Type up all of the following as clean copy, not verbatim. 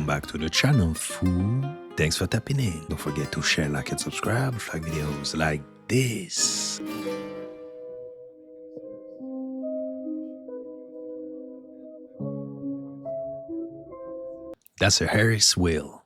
welcome back to the channel, fool. Thanks for tapping in. Don't forget to share, like, and subscribe. Flag videos like this. That's a Harris wheel.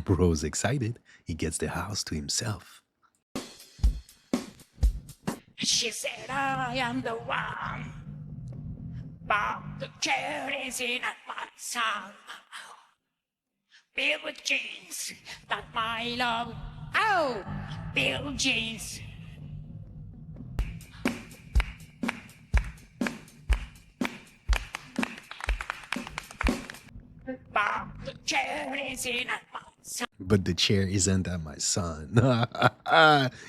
Bro's excited. He gets the house to himself. She said, I am the one, but the chair is in at my side. Filled with jeans, that my love. Oh, filled with jeans. But the chair is in at my side. But the chair isn't at my son.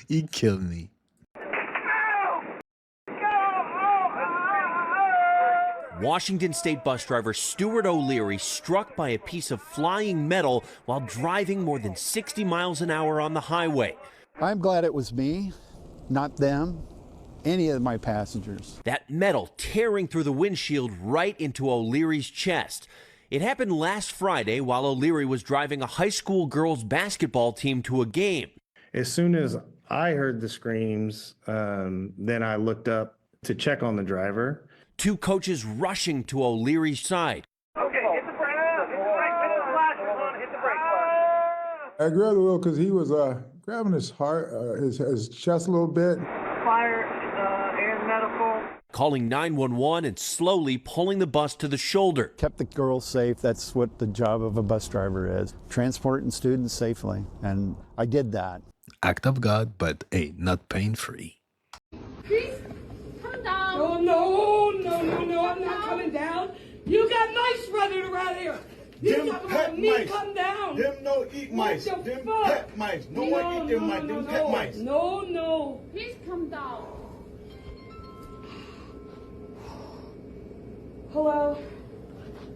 He killed me. Washington State bus driver Stuart O'Leary struck by a piece of flying metal while driving more than 60 miles an hour on the highway. I'm glad it was me, not them, any of my passengers. That metal tearing through the windshield right into O'Leary's chest. It happened last Friday while O'Leary was driving a high school girls basketball team to a game. As soon as I heard the screams, then I looked up to check on the driver. Two coaches rushing to O'Leary's side. Okay, hit the brake. Hit the brake. I grabbed the wheel because he was grabbing his heart, his chest a little bit. Fire and medical. Calling 911 and slowly pulling the bus to the shoulder. Kept the girls safe. That's what the job of a bus driver is. Transporting students safely. And I did that. Act of God, but hey, not pain-free. Please come down. No, I'm not coming down. You got mice running around here. You talking about me? Come down. Them no eat mice. What the Them fuck? pet mice. No one eat them mice. Them pet mice. No. Please come down. Hello.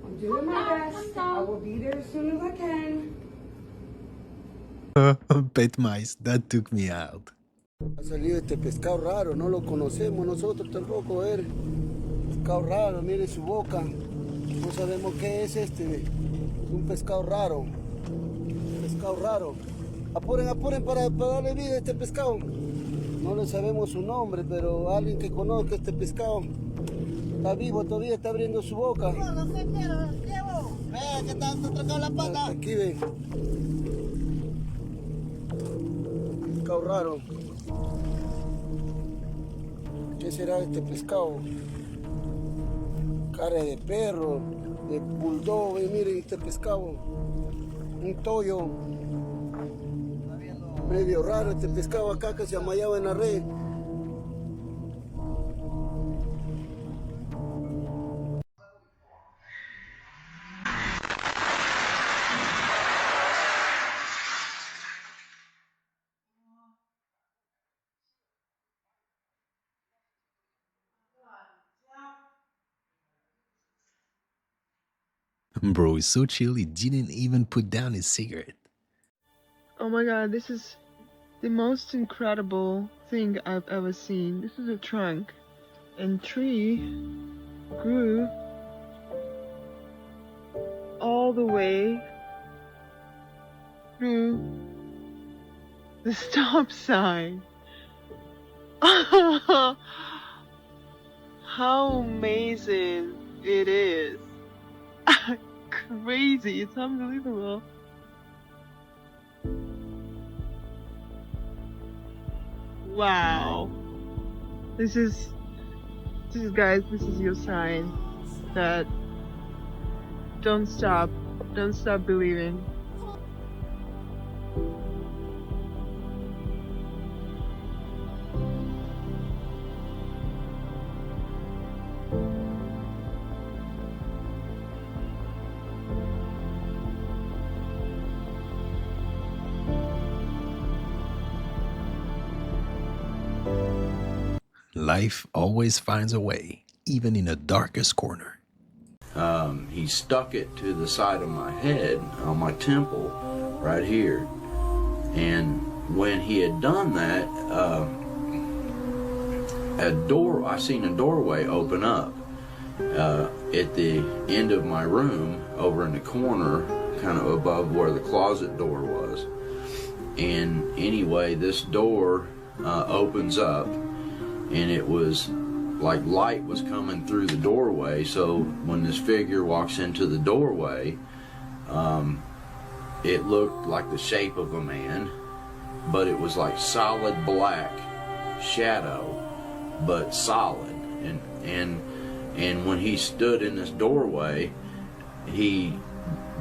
I'm doing my Come best. down. I will be there as soon as I can. Pet mice, that took me out. Ha salido este pescado raro, no lo conocemos nosotros tampoco, pescado raro, mire su boca, no sabemos qué es este, un pescado raro, apuren para darle vida a este pescado, no le sabemos su nombre, pero alguien que conozca este pescado, está vivo todavía, está abriendo su boca. No sé qué, lo llevo. Vea que está tocando la pata. Aquí ven. Pescado raro. ¿Qué será este pescado? Cara de perro, de bulldog, miren este pescado. Un toyo. Medio raro este pescado acá que se amallaba en la red. Bro is so chill, he didn't even put down his cigarette. Oh my god, this is the most incredible thing I've ever seen. This is a trunk, and tree grew all the way through the stop sign. How amazing it is. Crazy, it's unbelievable. Wow. This is guys, this is your sign that don't stop believing. life always finds a way, even in the darkest corner. He stuck it to the side of my head, on my temple, right here. And when he had done that, I seen a doorway open up at the end of my room, over in the corner, kind of above where the closet door was. And anyway, this door opens up, and it was like light was coming through the doorway. So when this figure walks into the doorway, it looked like the shape of a man, but it was like solid black shadow, but solid. And when he stood in this doorway, he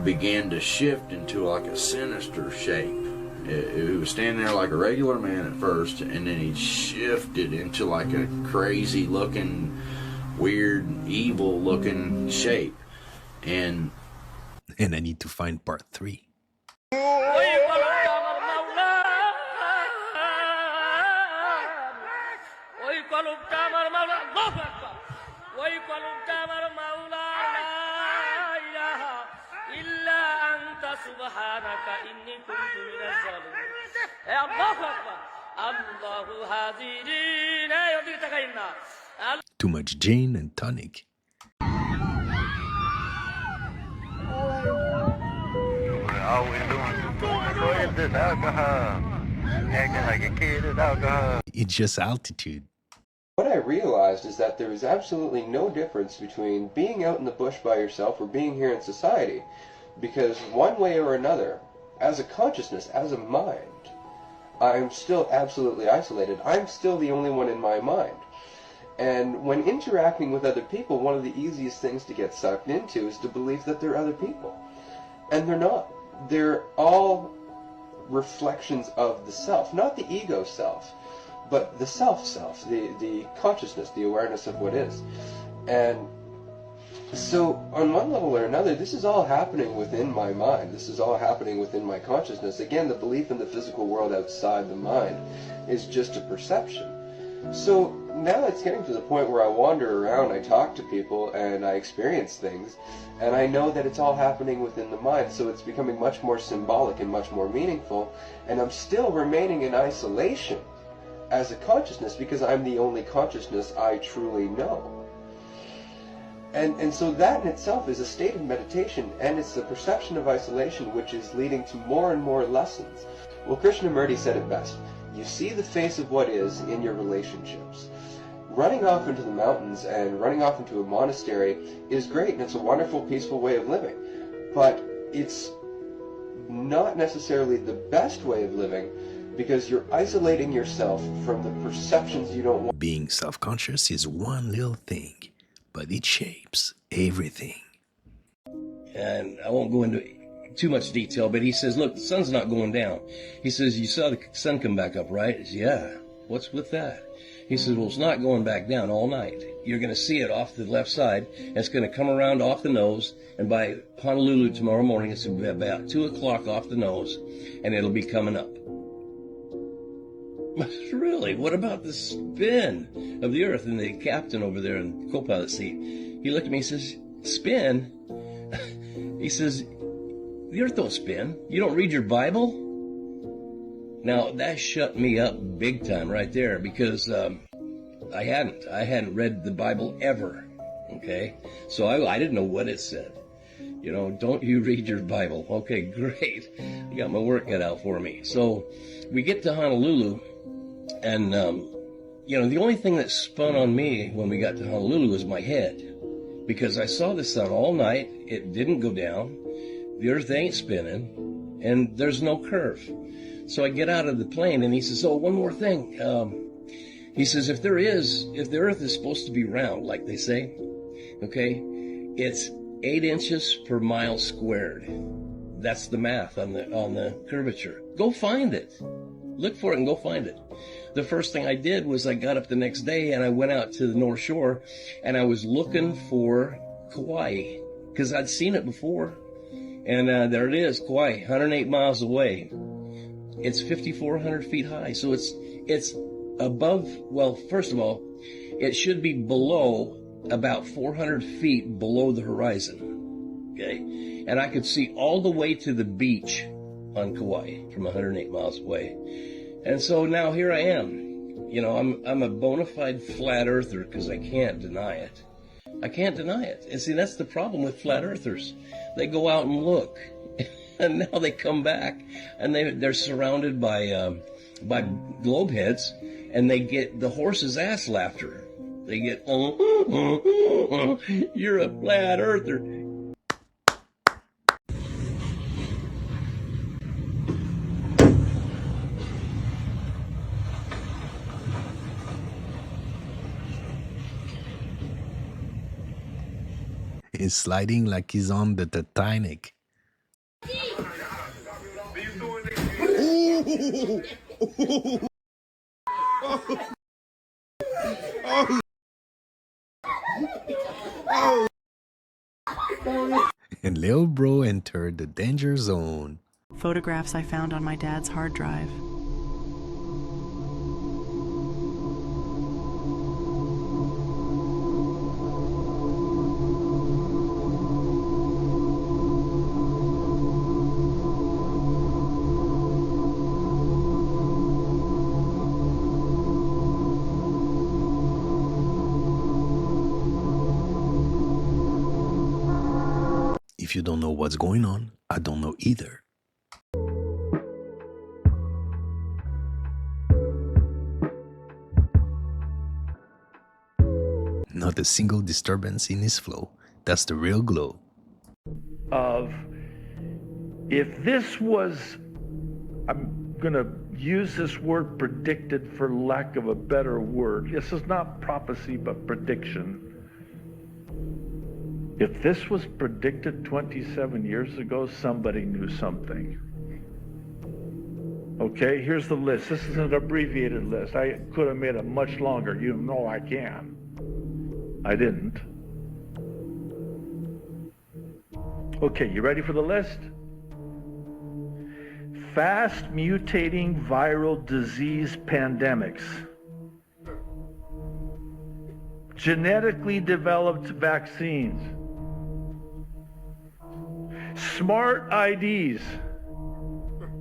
began to shift into like a sinister shape. He was standing there like a regular man at first, and then he shifted into like a crazy looking, weird, evil looking shape. And I need to find part 3. Too much gin and tonic. Always doing this alcohol. Acting like a kid is alcohol. It's just altitude. What I realized is that there is absolutely no difference between being out in the bush by yourself or being here in society. Because one way or another, as a consciousness, as a mind, I'm still absolutely isolated. I'm still the only one in my mind. And when interacting with other people, one of the easiest things to get sucked into is to believe that they're other people. And they're not. They're all reflections of the self, not the ego self, but the self-self, the consciousness, the awareness of what is. And so, on one level or another, this is all happening within my mind. This is all happening within my consciousness. Again, the belief in the physical world outside the mind is just a perception. So, now it's getting to the point where I wander around, I talk to people, and I experience things, and I know that it's all happening within the mind, so it's becoming much more symbolic and much more meaningful, and I'm still remaining in isolation as a consciousness because I'm the only consciousness I truly know. And so that in itself is a state of meditation, and it's the perception of isolation which is leading to more and more lessons. Well, Krishnamurti said it best. You see the face of what is in your relationships. Running off into the mountains and running off into a monastery is great, and it's a wonderful, peaceful way of living. But it's not necessarily the best way of living because you're isolating yourself from the perceptions you don't want. Being self-conscious is one little thing, but it shapes everything. And I won't go into too much detail, but he says, look, the sun's not going down. He says, you saw the sun come back up, right? I said, yeah. What's with that? He says, well, it's not going back down all night. You're going to see it off the left side, and it's going to come around off the nose, and by Honolulu tomorrow morning, it's going to be about 2 o'clock off the nose, and it'll be coming up. Really? What about the spin of the Earth? And the captain over there in the co-pilot seat, he looked at me and says, spin? He says, the Earth don't spin. You don't read your Bible? Now, that shut me up big time right there because I hadn't read the Bible ever, okay? So I didn't know what it said. You know, don't you read your Bible. Okay, great. I got my work cut out for me. So we get to Honolulu, and, you know, the only thing that spun on me when we got to Honolulu was my head because I saw the sun all night. It didn't go down. The Earth ain't spinning, and there's no curve. So I get out of the plane, and he says, oh, one more thing. He says, if the Earth is supposed to be round, like they say, okay, it's 8 inches per mile squared. That's the math on the curvature. Go find it. Look for it and go find it. The first thing I did was I got up the next day, and I went out to the North Shore, and I was looking for Kauai, because I'd seen it before. And there it is, Kauai, 108 miles away. It's 5,400 feet high, so it's above, well, first of all, it should be below about 400 feet below the horizon, okay? And I could see all the way to the beach on Kauai from 108 miles away. And so now here I am. You know, I'm a bona fide flat earther because I can't deny it. I can't deny it. And see, that's the problem with flat earthers. They go out and look, and now they come back, and they're surrounded by globe heads, and they get the horse's ass laughter. They get, you're a flat earther. He's sliding like he's on the Titanic. And Lil Bro entered the danger zone. Photographs I found on my dad's hard drive. If you don't know what's going on, I don't know either. Not a single disturbance in his flow. That's the real glow. Of if this was, I'm gonna use this word predicted for lack of a better word. This is not prophecy, but prediction. If this was predicted 27 years ago, somebody knew something. Okay, here's the list. This is an abbreviated list. I could have made it much longer. You know I can. I didn't. Okay, you ready for the list? Fast mutating viral disease pandemics. Genetically developed vaccines. Smart IDs.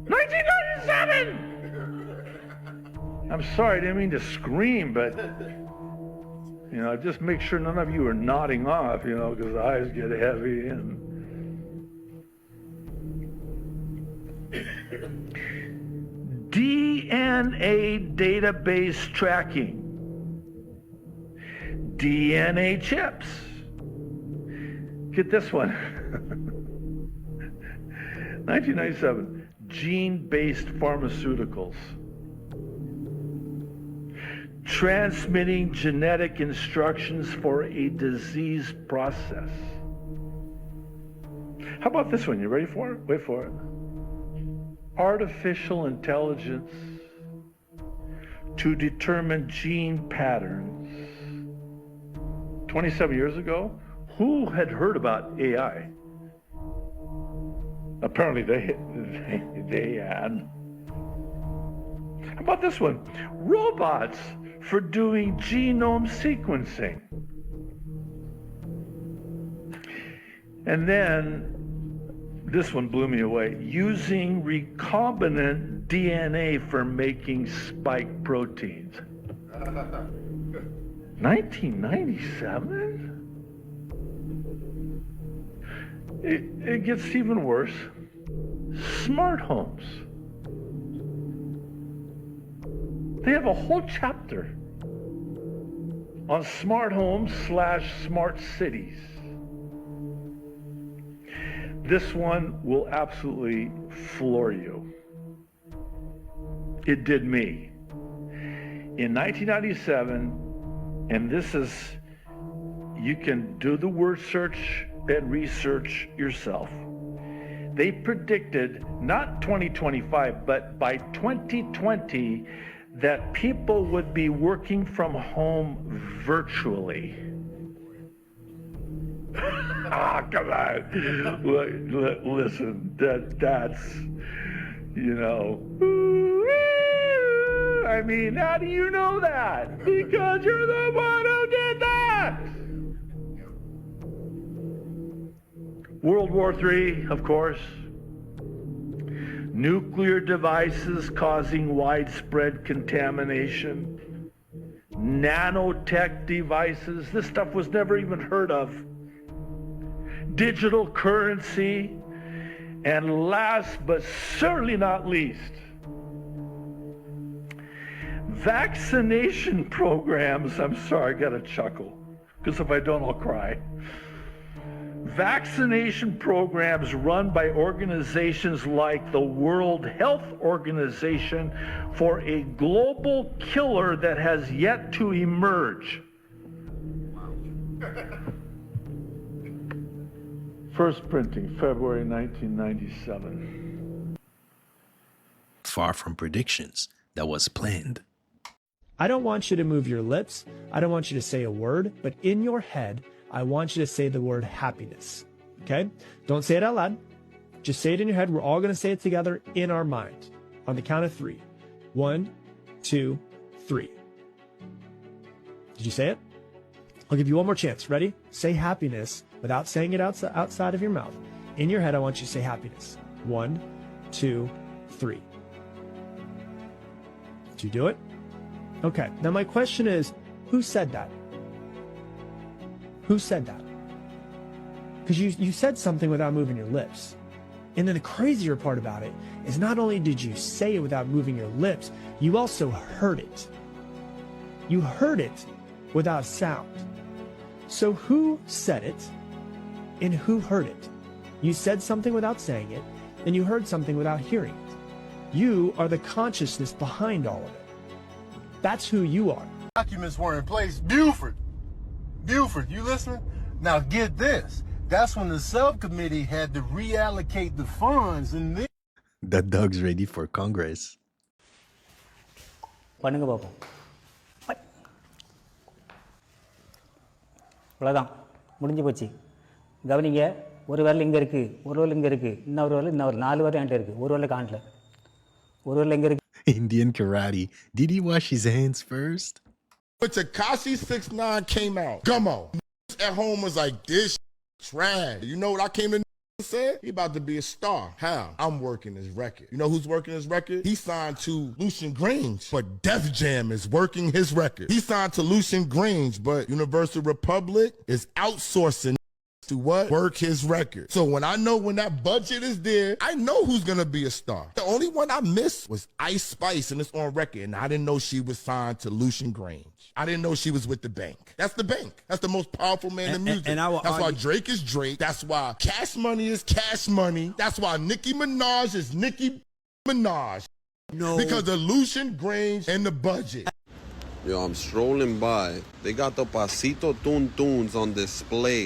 1997! I'm sorry, I didn't mean to scream, but, you know, just make sure none of you are nodding off, you know, because the eyes get heavy and... DNA database tracking. DNA chips. Get this one. 1997, gene-based pharmaceuticals. Transmitting genetic instructions for a disease process. How about this one? You ready for it? Wait for it. Artificial intelligence to determine gene patterns. 27 years ago, who had heard about AI? Apparently they had. How about this one? Robots for doing genome sequencing. And then this one blew me away. Using recombinant DNA for making spike proteins. 1997? It gets even worse. Smart homes. They have a whole chapter on smart homes / smart cities. This one will absolutely floor you. It did me. In 1997, and this is, you can do the word search and research yourself. They predicted, not 2025, but by 2020, that people would be working from home virtually. Come on. Listen, that's, you know, I I mean, how do you know that? Because you're the one who did that! World War III, of course. Nuclear devices causing widespread contamination. Nanotech devices. This stuff was never even heard of. Digital currency. And last but certainly not least, vaccination programs. I'm sorry, I gotta chuckle, because if I don't, I'll cry. Vaccination programs run by organizations like the World Health Organization for a global killer that has yet to emerge. First printing, February 1997. Far from predictions, that was planned. I don't want you to move your lips. I don't want you to say a word, but in your head, I want you to say the word happiness. Okay? Don't say it out loud. Just say it in your head. We're all going to say it together in our mind on the count of 3. 1, 2, 3. Did you say it? I'll give you one more chance. Ready? Say happiness without saying it outside of your mouth. In your head, I want you to say happiness. 1, 2, 3. Did you do it? Okay. Now my question is, who said that? Who said that? Because you said something without moving your lips. And then the crazier part about it is not only did you say it without moving your lips, you also heard it. You heard it without sound. So who said it and who heard it? You said something without saying it, and you heard something without hearing it. You are the consciousness behind all of it. That's who you are. Documents were in place. Buford, you listening? Now get this. That's when the subcommittee had to reallocate the funds and then... That dog's ready for Congress. பண்ணுங்க பாப்போம். அவ்வளோதான், முடிஞ்சு போச்சு. கவனிங்க, ஒரு விரல் இங்கே இருக்குது, ஒரு விரல் இங்கே இருக்குது, இன்னொரு விரல் 4 விரல் என்கிட்ட இருக்குது, ஒரு விரல் காணல, ஒரு விரல் எங்கே இருக்கு? Indian karate. Did he wash his hands first? When Tekashi 6ix9ine came out, come on, at home was like, this trash. You know what I came to said? He about to be a star. How? I'm working his record. You know who's working his record? He signed to Lucian Grange, but Def Jam is working his record. He signed to Lucian Grange, but Universal Republic is outsourcing to what? Work his record. So when I know when that budget is there, I know who's gonna be a star. The only one I missed was Ice Spice, and it's on record, and I didn't know she was signed to Lucian Grange. I didn't know she was with the bank. That's the bank. That's the most powerful man in music. That's why Drake is Drake. That's why Cash Money is Cash Money. That's why Nicki Minaj is Nicki Minaj. No. Because of Lucian Grange and the budget. Yo, I'm strolling by. They got the Pasito Tunes on display.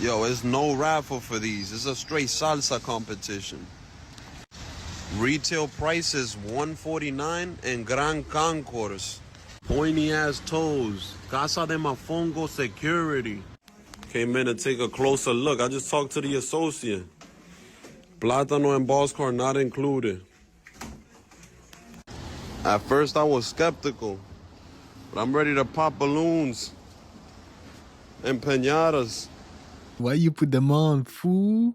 Yo, there's no raffle for these. It's a straight salsa competition. Retail price is $149 and Gran Concourse. Pointy ass toes. Casa de Mafongo security. Came in to take a closer look. I just talked to the associate. Plátano and boss car not included. At first I was skeptical, but I'm ready to pop balloons and piñatas. Why you put them on, fool?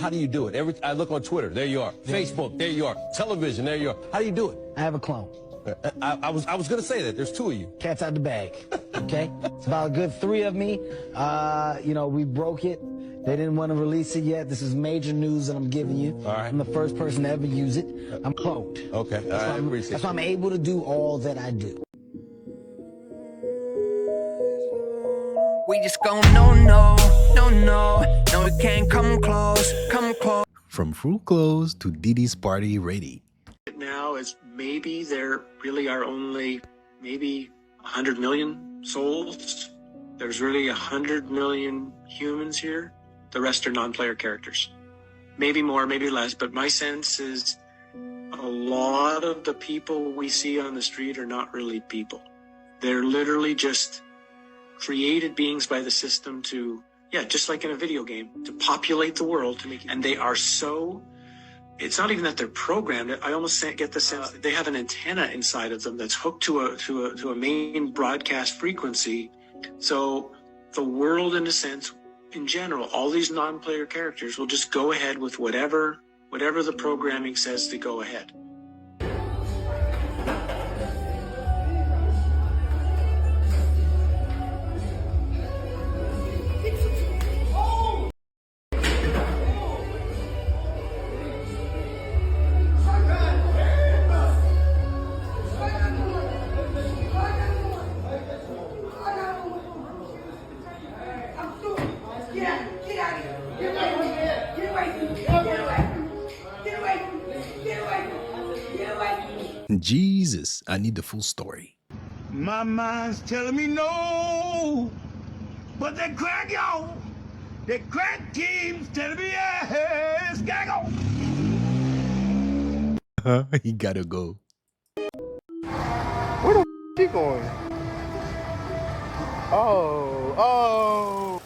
How do you do it? I look on Twitter, there you are. Facebook, there you are. Television, there you are. How do you do it? I have a clone. I was gonna say that. There's 2 of you. Cat's out the bag. Okay? It's about a good 3 of me. We broke it. They didn't want to release it yet. This is major news that I'm giving you. All right. I'm the first person to ever use it. I'm cloned. Okay. That's why I'm able to do all that I do. We just gon' no, we can't come close. From fruit clothes to Didi's party ready. Now is maybe there really are only maybe 100 million souls. There's really 100 million humans here. The rest are non-player characters. Maybe more, maybe less, but my sense is a lot of the people we see on the street are not really people. They're literally just created beings by the system just like in a video game, to populate the world, and they are so it's not even that they're programmed. I almost get the sense that they have an antenna inside of them that's hooked to a main broadcast frequency. So the world, in a sense, in general, all these non-player characters will just go ahead with whatever the programming says to go ahead. Jesus, I need the full story. My mind's telling me no, but that crack, y'all, that crack keeps telling me yes, gotta go. He gotta go. Where the he going? Oh.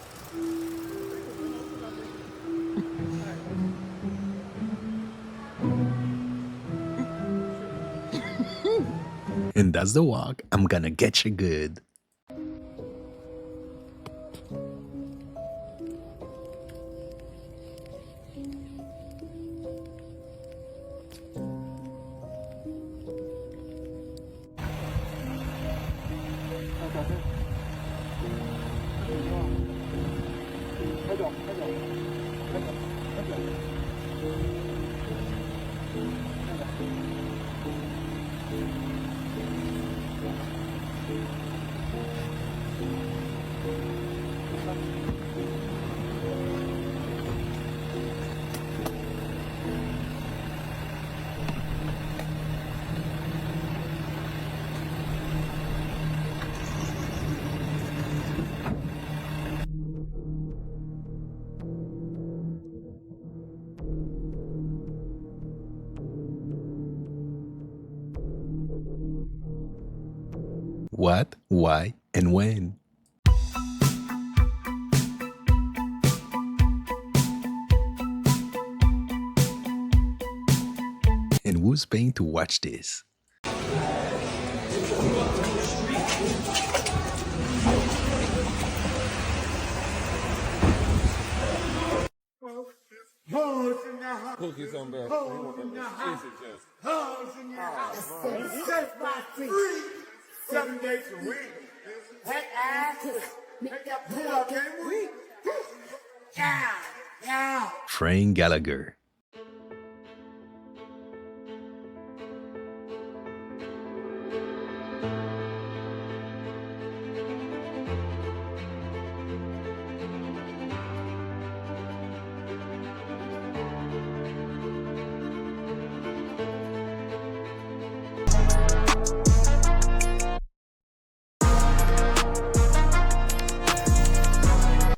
And that's the walk. I'm gonna get you good. What, why, and when? And who's paying to watch this? Cookies on the Hugs in your house. Set by free. 7 days a week. That ass, make that pull up every week. Yeah. Frank Gallagher.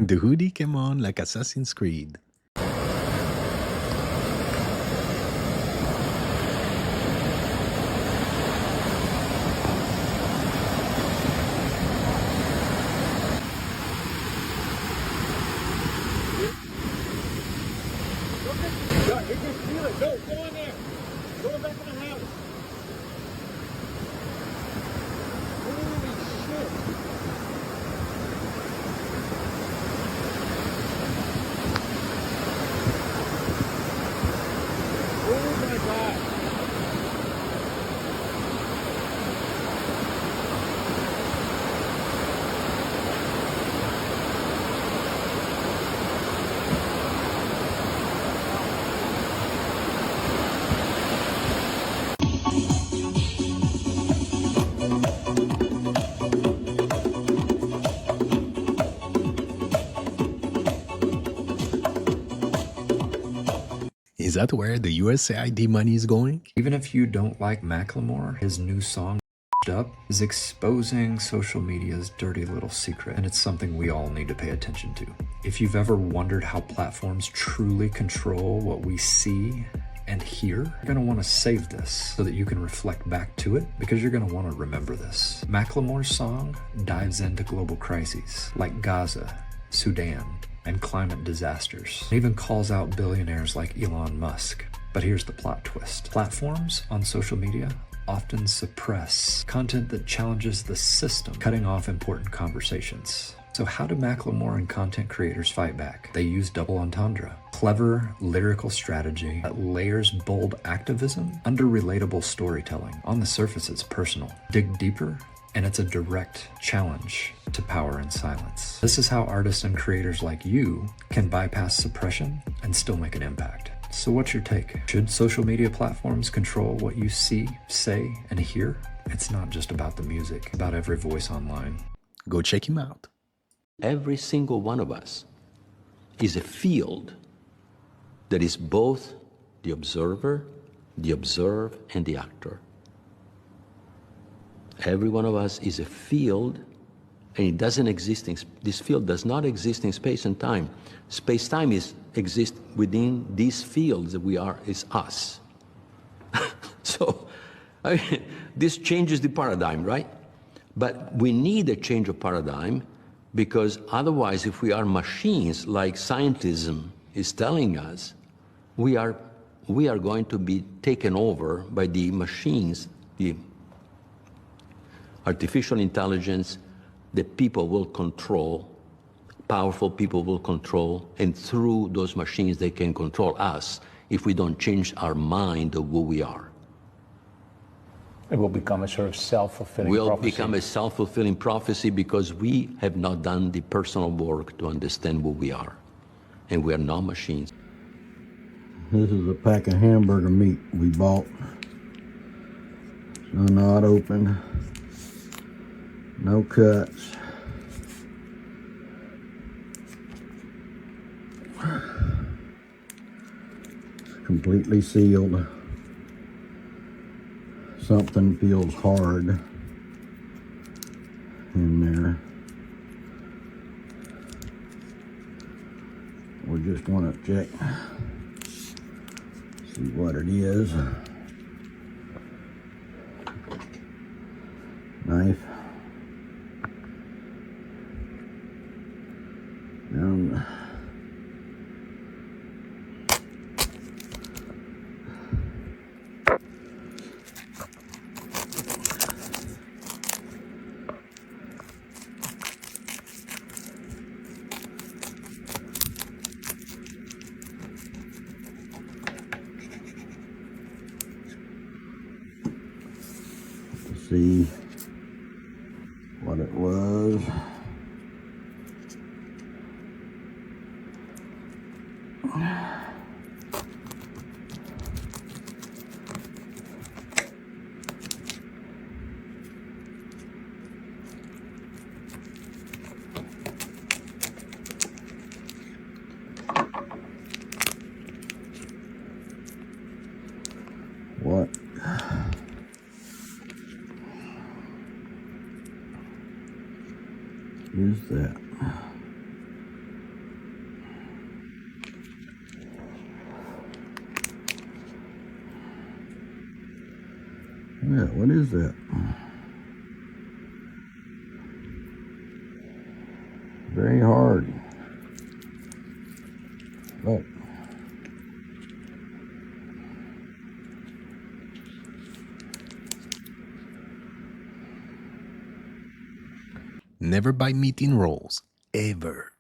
The hoodie came on like Assassin's Creed. Go in there. Go back in the house. Holy shit. Is that where the USAID money is going? Even if you don't like Macklemore, his new song, Up, is exposing social media's dirty little secret, and it's something we all need to pay attention to. If you've ever wondered how platforms truly control what we see and hear, you're going to want to save this so that you can reflect back to it, because you're going to want to remember this. Macklemore's song dives into global crises like Gaza, Sudan, and climate disasters. It even calls out billionaires like Elon Musk. But here's the plot twist. Platforms on social media often suppress content that challenges the system, cutting off important conversations. So how do Macklemore and content creators fight back? They use double entendre. Clever lyrical strategy that layers bold activism under relatable storytelling. On the surface, it's personal. Dig deeper, and it's a direct challenge to power and silence. This is how artists and creators like you can bypass suppression and still make an impact. So what's your take? Should social media platforms control what you see, say, and hear? It's not just about the music, it's about every voice online. Go check him out. Every single one of us is a field that is both the observer, the observed, and the actor. Every one of us is a field, and it doesn't exist in, this field does not exist in space and time. Space-time exists within these fields that we are, is us. So, I mean, this changes the paradigm, right? But we need a change of paradigm, because otherwise, if we are machines, like scientism is telling us, we are going to be taken over by the machines, the artificial intelligence that people will control, powerful people will control, and through those machines they can control us if we don't change our mind of who we are. It will become a sort of self-fulfilling prophecy. Will become a self-fulfilling prophecy because we have not done the personal work to understand who we are. And we are not machines. This is a pack of hamburger meat we bought. So not open. No cuts. It's completely sealed. Something feels hard in there. We just want to check, see what it is. Knife. Down. See what it was. What? Is that? Yeah, what is that? Very hard. Look. Never buy meat in rolls, ever.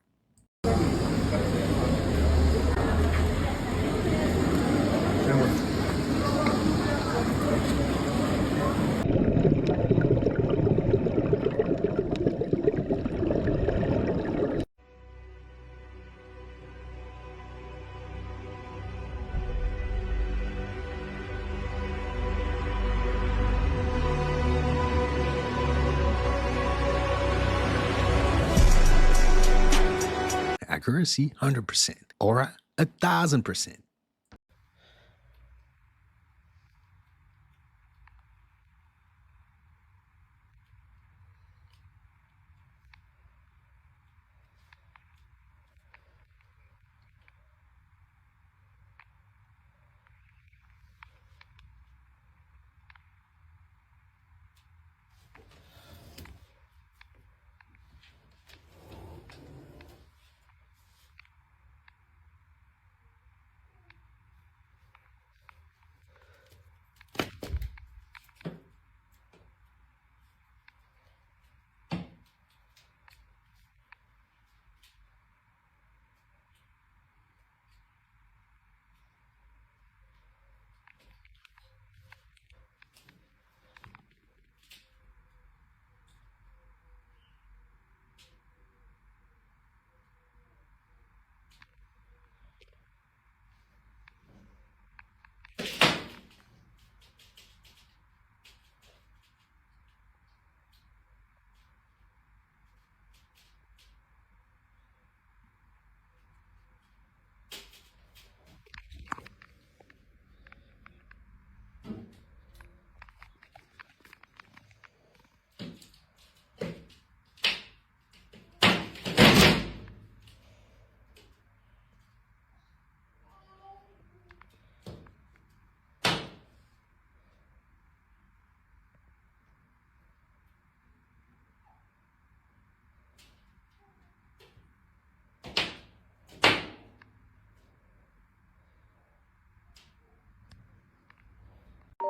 Accuracy, 100%. Aura, 1,000%.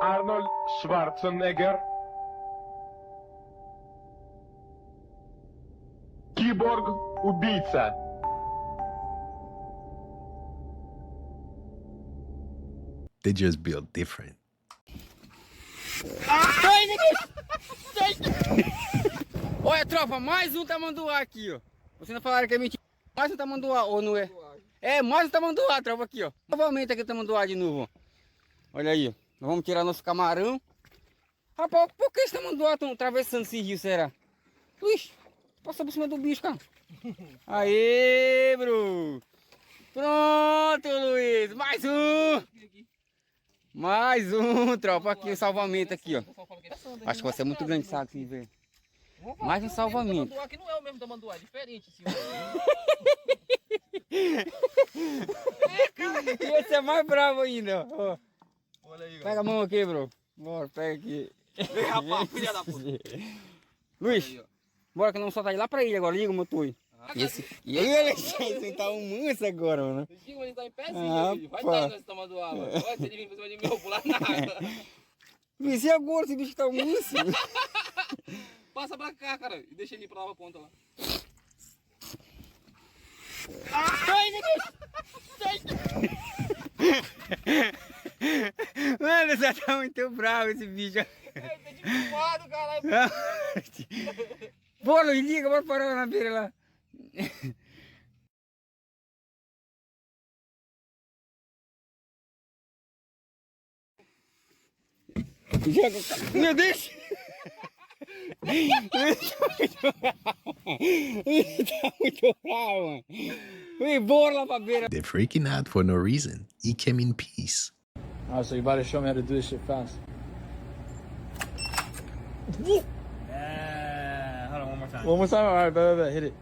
Arnold Schwarzenegger. Киборг-убийца. They just build different. Olha, tropa, mais um tamanduá aqui, ó. Vocês não falaram que é mentira. Mais um tamanduá, ou não é? É, mais um tamanduá, tropa, aqui, ó. Novamente aqui o tamanduá de novo, ó. Olha aí, ó. Nós vamos tirar nosso camarão. Rapaz, por que esse tamanduá estão atravessando esse rio, será? Ixi, passa por cima do bicho, cara. Aê, bro. Pronto, Luiz. Mais um. Mais um, tropa, aqui, o salvamento aqui, ó. Acho que vai ser muito grande saco, assim, velho. Mais um salvamento. O aqui não é o mesmo tamanduá, é diferente, assim. E esse é mais bravo ainda, ó. Olha aí, pega a mão aqui, bro. Bora, pega aqui. Ei, rapaz, filha da puta. Luiz, aí, bora que nós vamos soltar ele lá pra ele agora. Liga o motor aí. E aí, Alexandre, tá um manso agora, mano. Ele tá em pezinho, vai estar nesse tamanduá, mano. Olha, se ele vir pra cima de mim, eu vou pular na água. Luiz, e agora esse bicho tá manso? Passa pra cá, cara, e deixa ele pra lá pra ponta lá. Sai, meu Deus! Mano, você tá muito bravo esse bicho. Ele tá de fumado, caralho. Bora, Luiz, liga, bora parar lá na beira lá. Meu Deus! Ele tá muito bravo, mano. Vem, bora lá pra beira. They're freaking out for no reason. He came in peace. Alright, so you about to show me how to do this shit fast. Hold on, one more time. One more time? Alright, bet, hit it.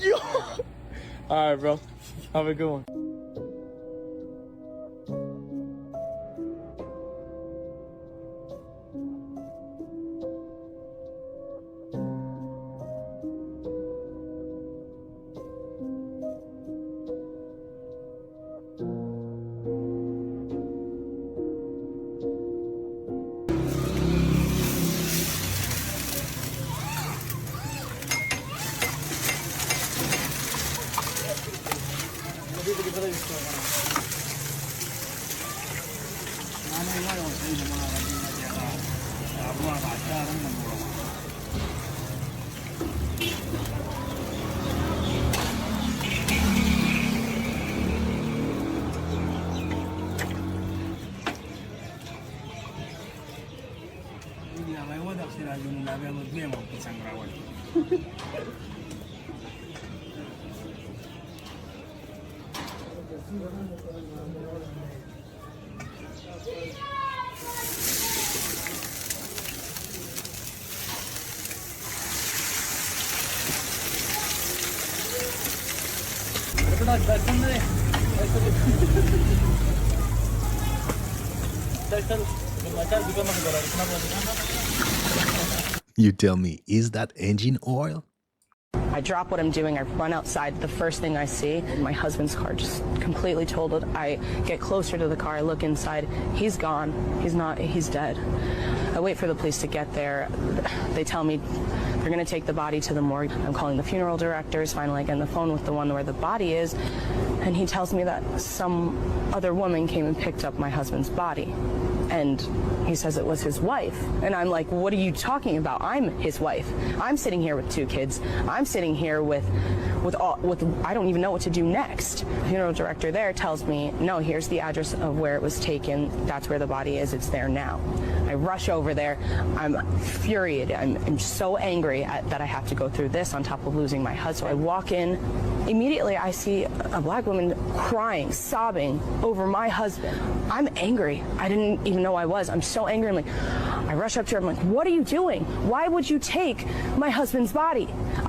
Yo! Alright, bro. Have a good one. You tell me, is that engine oil? I drop what I'm doing, I run outside. The first thing I see, my husband's car just completely totaled. I get closer to the car, I look inside, he's gone. He's dead. I wait for the police to get there. They tell me they're gonna take the body to the morgue. I'm calling the funeral directors, finally I get on the phone with the one where the body is, and he tells me that some other woman came and picked up my husband's body. And he says it was his wife. And I'm like, what are you talking about? I'm his wife. I'm sitting here with 2 kids. I'm sitting here with I don't even know what to do next. The funeral director there tells me, no, here's the address of where it was taken. That's where the body is. It's there now. I rush over there. I'm furiated. I'm so angry that I have to go through this on top of losing my husband. I walk in. Immediately, I see a black woman crying, sobbing over my husband. I'm angry. I didn't even know I was. I'm so angry. I rush up to her. I'm like, what are you doing? Why would you take my husband's body?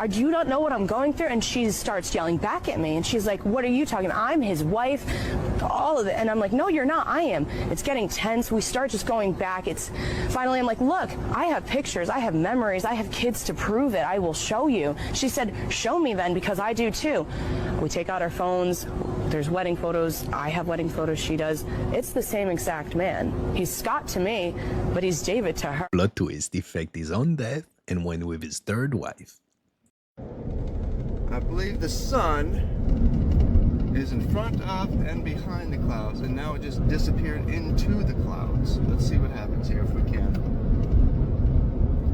Do you not know what I'm going through? And she starts yelling back at me. And she's like, what are you talking about? I'm his wife. All of it. And I'm like, no, you're not. I am. It's getting tense. We start just going back. Finally, I'm like, look, I have pictures. I have memories. I have kids to prove it. I will show you. She said, show me then, because I do too. We take out our phones. There's wedding photos. I have wedding photos. She does. It's the same exact man. He's Scott to me, but he's David to her. Plot twist, he faked his own death and went with his third wife. I believe the sun is in front of and behind the clouds, and now it just disappeared into the clouds. Let's see what happens here if we can.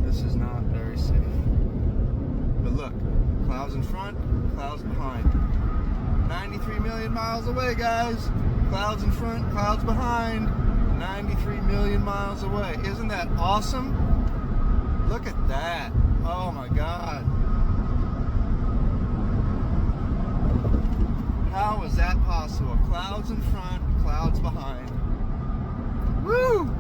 This is not very safe. But look, clouds in front, clouds behind. 93 million miles away, guys. Clouds in front, clouds behind. 93 million miles away. Isn't that awesome? Look at that. Oh my God. How is that possible? Clouds in front, clouds behind. Woo!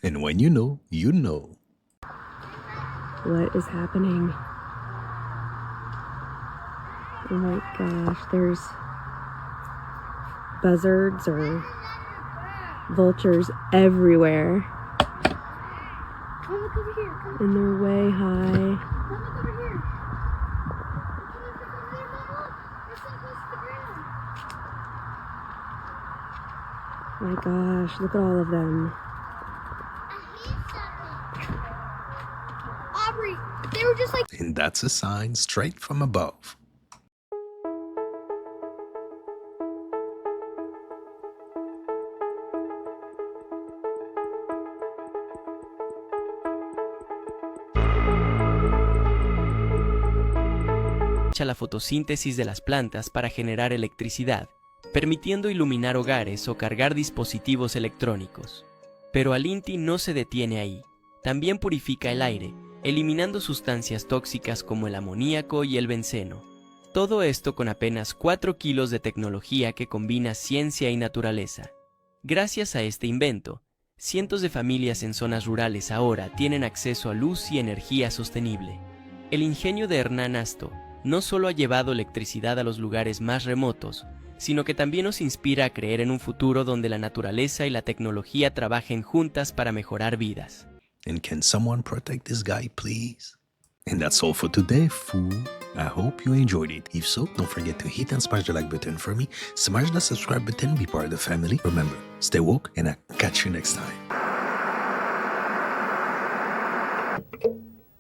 And when you know, you know. What is happening? Oh my gosh, there's buzzards or vultures everywhere. Come look over here. Come And they're way high. look over here. Come look over there, Mom. Look. They're so close to the ground. My gosh, look at all of them. Aubrey, they were just like... And that's a sign straight from above. La fotosíntesis de las plantas para generar electricidad, permitiendo iluminar hogares o cargar dispositivos electrónicos. Pero Alinti no se detiene ahí. También purifica el aire, eliminando sustancias tóxicas como el amoníaco y el benceno. Todo esto con apenas 4 kilos de tecnología que combina ciencia y naturaleza. Gracias a este invento, cientos de familias en zonas rurales ahora tienen acceso a luz y energía sostenible. El ingenio de Hernán Asto no solo ha llevado electricidad a los lugares más remotos, sino que también nos inspira a creer en un futuro donde la naturaleza y la tecnología trabajen juntas para mejorar vidas. And can someone protect this guy, please? And that's all for today, fool. I hope you enjoyed it. If so, don't forget to hit and smash the like button for me, smash the subscribe button, be part of the family. Remember, stay woke, and I'll catch you next time.